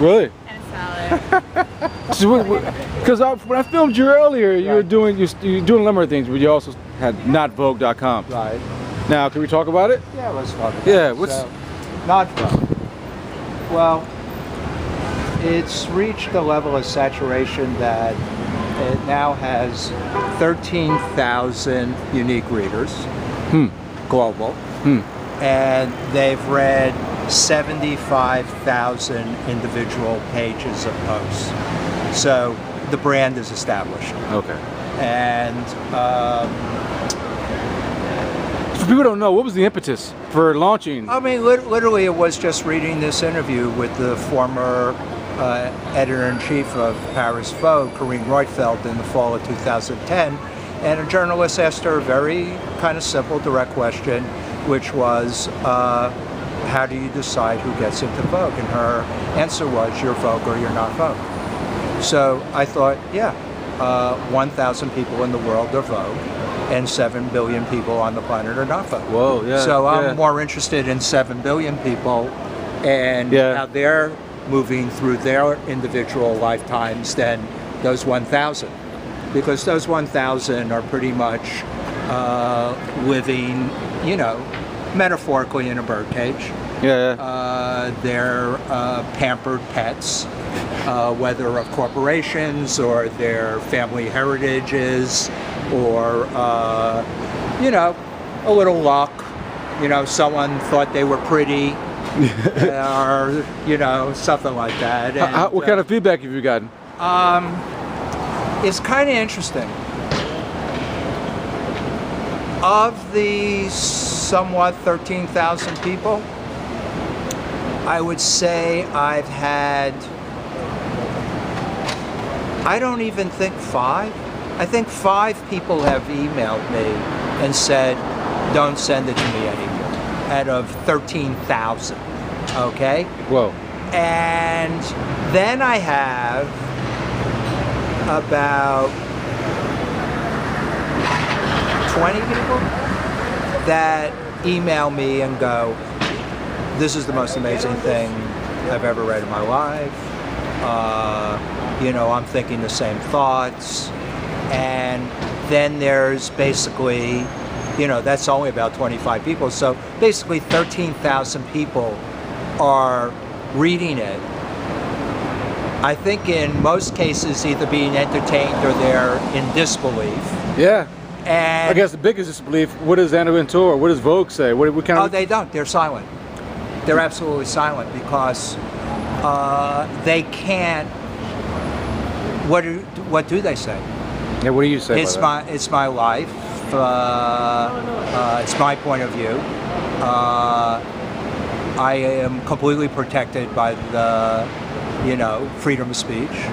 Really? And a salad. Because when I filmed you earlier, you were doing a number of things, but you also had notvogue.com. Right. Now, can we talk about it? Yeah, let's talk about Yeah, it. what's So, not Vogue. Well, it's reached a level of saturation that it now has 13,000 unique readers, global, and they've read 75,000 individual pages of posts. So the brand is established. okay? And For people who don't know, what was the impetus for launching? I mean, literally, it was just reading this interview with the former editor-in-chief of Paris Vogue, Corinne Reutfeld, in the fall of 2010. And a journalist asked her a very kind of simple, direct question, which was, how do you decide who gets into Vogue? And her answer was, you're Vogue or you're not Vogue. So I thought, 1,000 people in the world are Vogue, and 7 billion people on the planet are not Vogue. Whoa, yeah. So I'm yeah. more interested in 7 billion people and how they're moving through their individual lifetimes than those 1,000. Because those 1,000 are pretty much living, metaphorically in a birdcage. They're pampered pets, whether of corporations or their family heritages or, a little luck. Someone thought they were pretty or, something like that. And, what kind of feedback have you gotten? It's kind of interesting. Of the somewhat 13,000 people, I would say I've had, I don't even think 5. I think 5 people have emailed me and said, don't send it to me anymore, out of 13,000, okay? Whoa. And then I have about 20 people that email me and go, this is the most amazing thing I've ever read in my life. I'm thinking the same thoughts. And then there's basically, that's only about 25 people. So basically 13,000 people are reading it. I think in most cases either being entertained or they're in disbelief. Yeah. And I guess the biggest disbelief, what does Anna Wintour, what does Vogue say? What kind of... Oh, they don't. They're silent. They're absolutely silent because they can't. What do they say? Yeah, what do you say? It's my life. It's my point of view. I am completely protected by the, freedom of speech.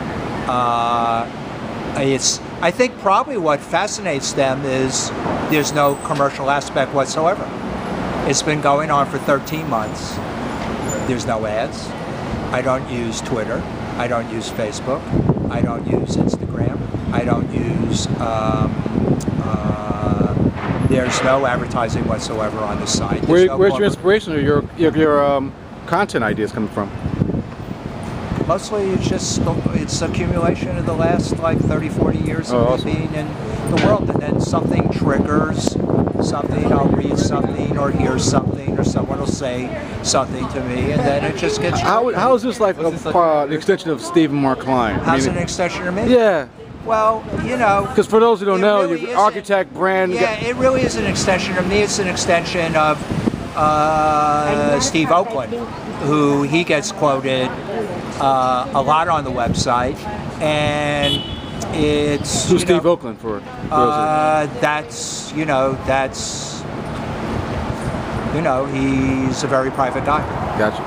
I think probably what fascinates them is there's no commercial aspect whatsoever. It's been going on for 13 months. There's no ads. I don't use Twitter. I don't use Facebook. I don't use Instagram. I don't use, there's no advertising whatsoever on the site. Where's your inspiration or your content ideas coming from? Mostly it's accumulation of the last 30, 40 years of me being in the world, and then something triggers something, I'll read something or hear something or someone will say something to me, and then it just gets triggered. How is this like an extension of Stephen Mark Klein? How's it an extension of me? Yeah. Well, Because for those who don't know, really you're architect, brand... Yeah, it really is an extension of me. It's an extension of Steve Oakland, who he gets quoted a lot on the website, and it's... Who's Steve Oakland for? He's a very private guy. Gotcha.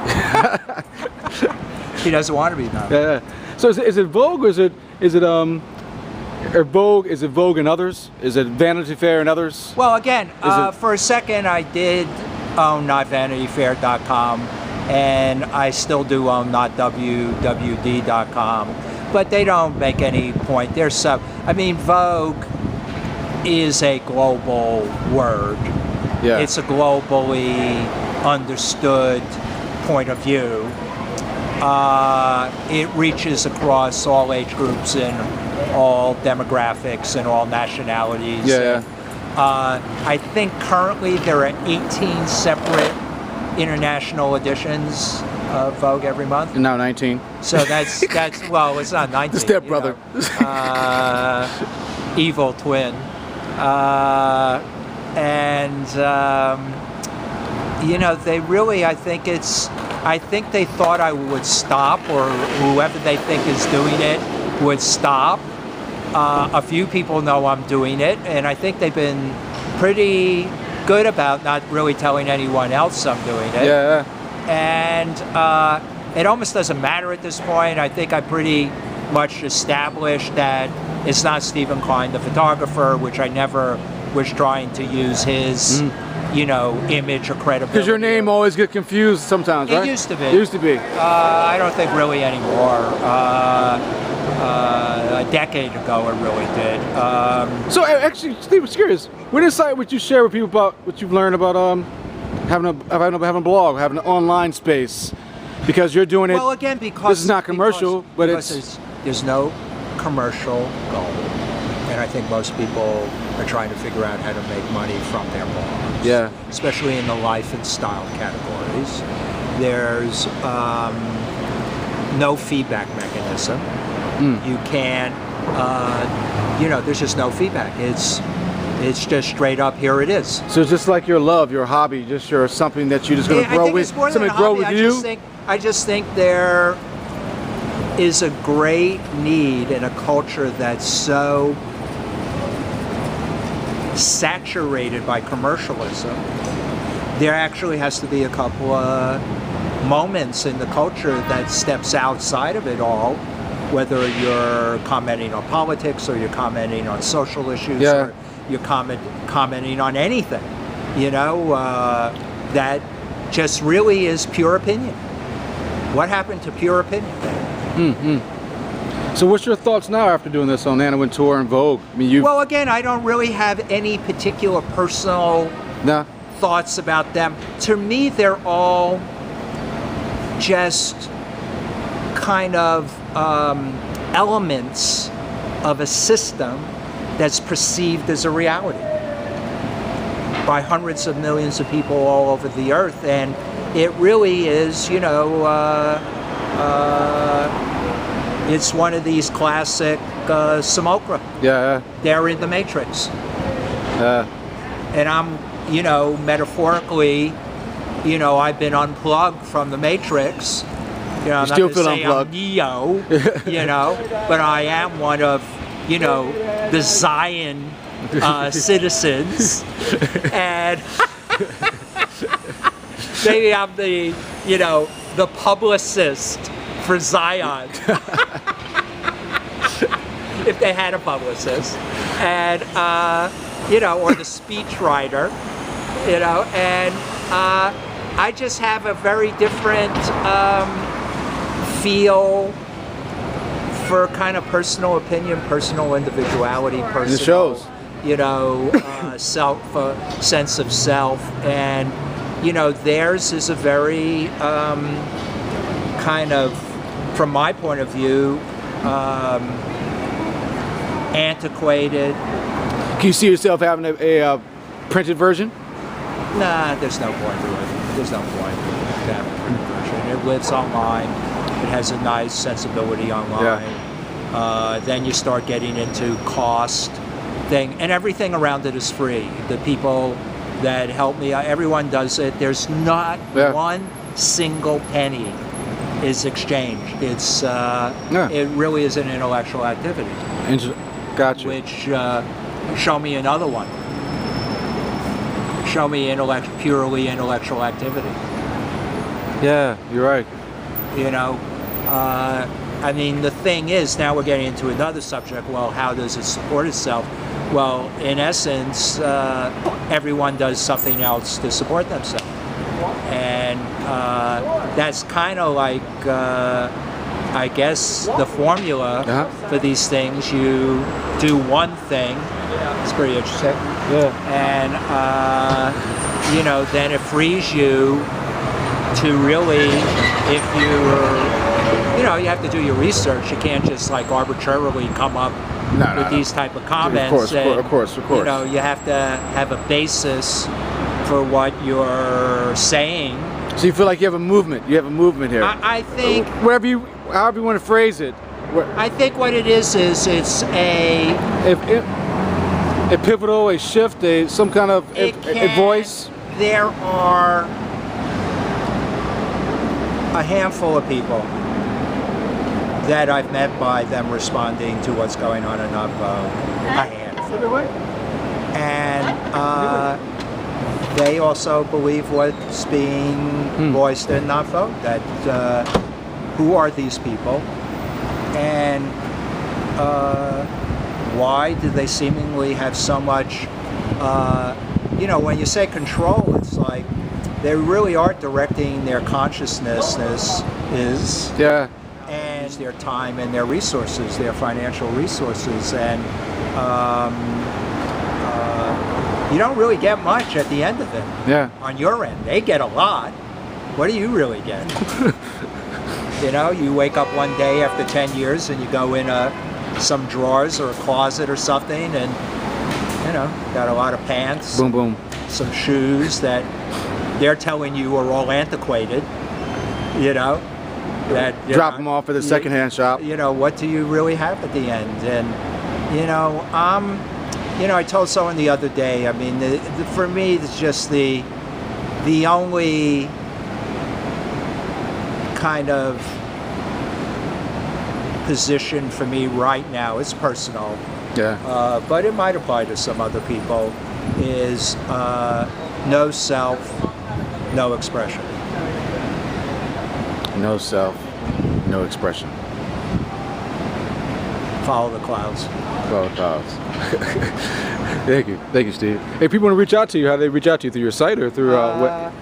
He doesn't want to be known. Yeah. So is it Vogue or is it Vogue? Is it Vogue and others? Is it Vanity Fair and others? Well, again, for a second I did own NotVanityFair.com, and I still do own NotWWD.com, but they don't make any point. Vogue is a global word. Yeah. It's a globally understood point of view. it reaches across all age groups and all demographics and all nationalities. Yeah. And, I think currently there are 18 separate international editions of Vogue every month. And now 19. So that's well, it's not 19. The stepbrother. Evil twin. They really, I think they thought I would stop, or whoever they think is doing it would stop. A few people know I'm doing it, and I think they've been pretty good about not really telling anyone else I'm doing it. Yeah. And it almost doesn't matter at this point. I think I pretty much established that it's not Stephen Klein, the photographer, which I never was trying to use his, image or credibility. Because your name always get confused sometimes, right? It used to be. It used to be. I don't think really anymore. A decade ago, it really did. So actually, Steve, I was curious. What insight would you share with people about what you've learned about having a blog, having an online space? Because you're doing it. Well, again, because this is not commercial, but there's no commercial goal, and I think most people are trying to figure out how to make money from their blogs. Yeah. Especially in the life and style categories. There's no feedback mechanism. You can't, there's just no feedback. It's just straight up, here it is. So it's just like your love, your hobby, just something that you're just going to grow with, something to grow with you? I just think there is a great need in a culture that's so saturated by commercialism. There actually has to be a couple of moments in the culture that steps outside of it all, whether you're commenting on politics or you're commenting on social issues or you're commenting on anything, that just really is pure opinion. What happened to pure opinion? So what's your thoughts now after doing this on Anna Wintour and Vogue? I mean, Well, again, I don't really have any particular personal thoughts about them. To me, they're all just kind of elements of a system that's perceived as a reality by hundreds of millions of people all over the earth, and it really is, it's one of these classic simulacra. Yeah. They're in the Matrix. Yeah. And I'm, metaphorically, I've been unplugged from the Matrix. I'm still not feel going to say unplugged. I'm Neo, but I am one of, the Zion citizens. And maybe I'm the, the publicist for Zion. If they had a publicist. And, or the speechwriter, and I just have a very different feel for kind of personal opinion, personal individuality, personal, sense of self, and theirs is a very kind of, from my point of view, antiquated. Can you see yourself having a printed version? Nah, there's no point to it. There's no point to have a printed version. It lives online. It has a nice sensibility online. Then you start getting into cost thing, and everything around it is free. The people that help me, everyone does it. There's not one single penny is exchanged. It's it really is an intellectual activity. Gotcha. Which show me another one. Show me purely intellectual activity. Yeah, you're right. I mean, the thing is, now we're getting into another subject. Well, how does it support itself? Well, in essence, everyone does something else to support themselves. And that's kind of like, I guess, the formula for these things. You do one thing. It's pretty interesting. And, then it frees you to really, if you're you have to do your research. You can't just like arbitrarily come up with these type of comments. Of course. You know, you have to have a basis for what you're saying. So you feel like you have a movement. You have a movement here. I think, however you want to phrase it. I think what it is it's a pivotal, a shift, some kind of a voice. There are a handful of people that I've met by them responding to what's going on in Navajo. A handful. And they also believe what's being voiced in Navajo, that who are these people, and why do they seemingly have so much, you know, when you say control, it's like they really are directing their consciousness and their time and their resources, their financial resources, and you don't really get much at the end of it. On your end, they get a lot. What do you really get? You know, you wake up one day after 10 years and you go in some drawers or a closet or something, and you know, got a lot of pants, boom boom, some shoes that they're telling you are all antiquated. You know, that drop them off at the secondhand shop. You know, what do you really have at the end? And you know, I told someone the other day. I mean, for me, it's just the only kind of position for me right now, is personal, but it might apply to some other people, is no self, no expression. No self, no expression. Follow the clouds. Follow the clouds. Thank you, Steve. Hey, people want to reach out to you. How do they reach out to you? Through your site or through what?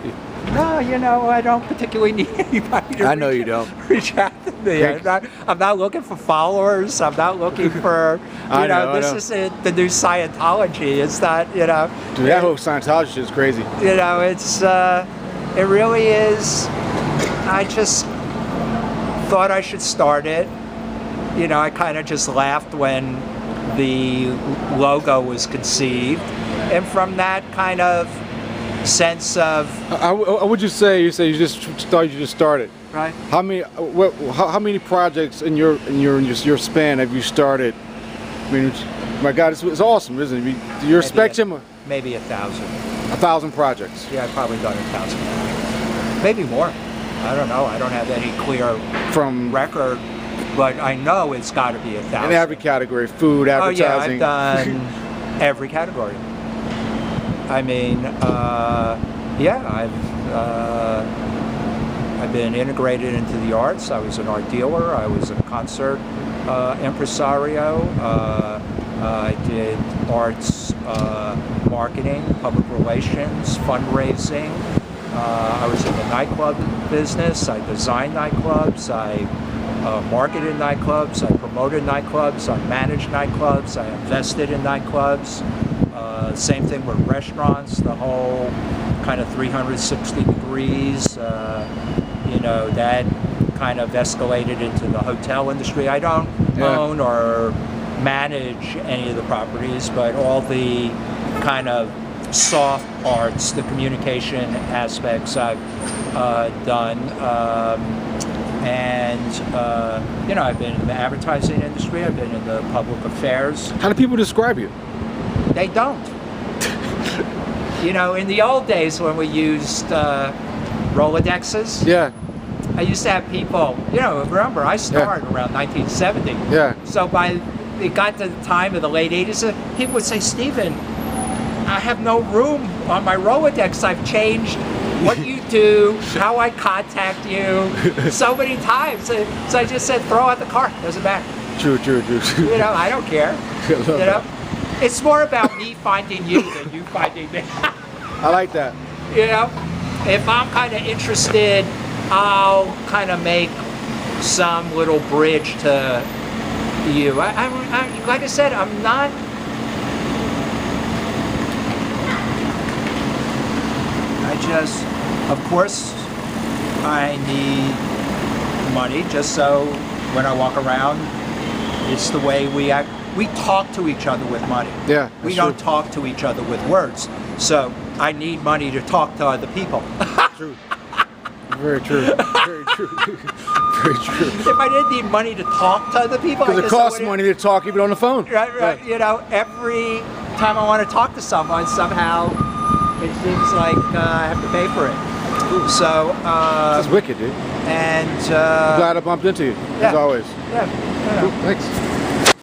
No, you know, I don't particularly need anybody to reach out to me. I'm not looking for followers. I'm not looking for, this isn't the new Scientology. It's not, you know. Dude, that whole Scientology shit is crazy. You know, it's, it really is. I just thought I should start it. You know, I kind of just laughed when the logo was conceived. And from that kind of sense of, how would you say you just started? Right. How many projects in your span have you started? I mean, my God, it's awesome, isn't it? Your spectrum. Maybe 1,000. 1,000 projects. Yeah, I've probably done 1,000. Maybe more. I don't know. I don't have any clear record, but I know it's got to be 1,000. In every category: food, advertising. Oh yeah, I've done every category. I mean, I've been integrated into the arts. I was an art dealer. I was a concert impresario. I did arts marketing, public relations, fundraising. I was in the nightclub business. I designed nightclubs. I marketed nightclubs. I promoted nightclubs. I managed nightclubs. I invested in nightclubs. Same thing with restaurants, the whole kind of 360 degrees. You know, that kind of escalated into the hotel industry. I don't own or manage any of the properties, but all the kind of soft arts, the communication aspects I've done. You know, I've been in the advertising industry. I've been in the public affairs. How do people describe you? They don't. You know, in the old days when we used Rolodexes, I used to have people, you know, remember I started around 1970. So it got to the time of the late 80s, people would say, Stephen, I have no room on my Rolodex. I've changed what you do, how I contact you, so many times. So I just said, throw out the cart, doesn't matter. True. You know, I don't care. You know, it's more about me finding you than you finding me. I like that. You know, if I'm kind of interested, I'll kind of make some little bridge to you. I like I said, I'm not. Of course, I need money just so when I walk around, it's the way we act. We talk to each other with money. Yeah, We that's don't true. talk to each other with words. So I need money to talk to other people. True. Very true. Very true. Very true. If I didn't need money to talk to other people, I Because it guess I costs wouldn't- money to talk even on the phone. Right. Yeah. You know, every time I want to talk to someone, somehow it seems like I have to pay for it. So, That's wicked, dude. and Glad I bumped into you, as yeah. always. yeah, Cool. Thanks.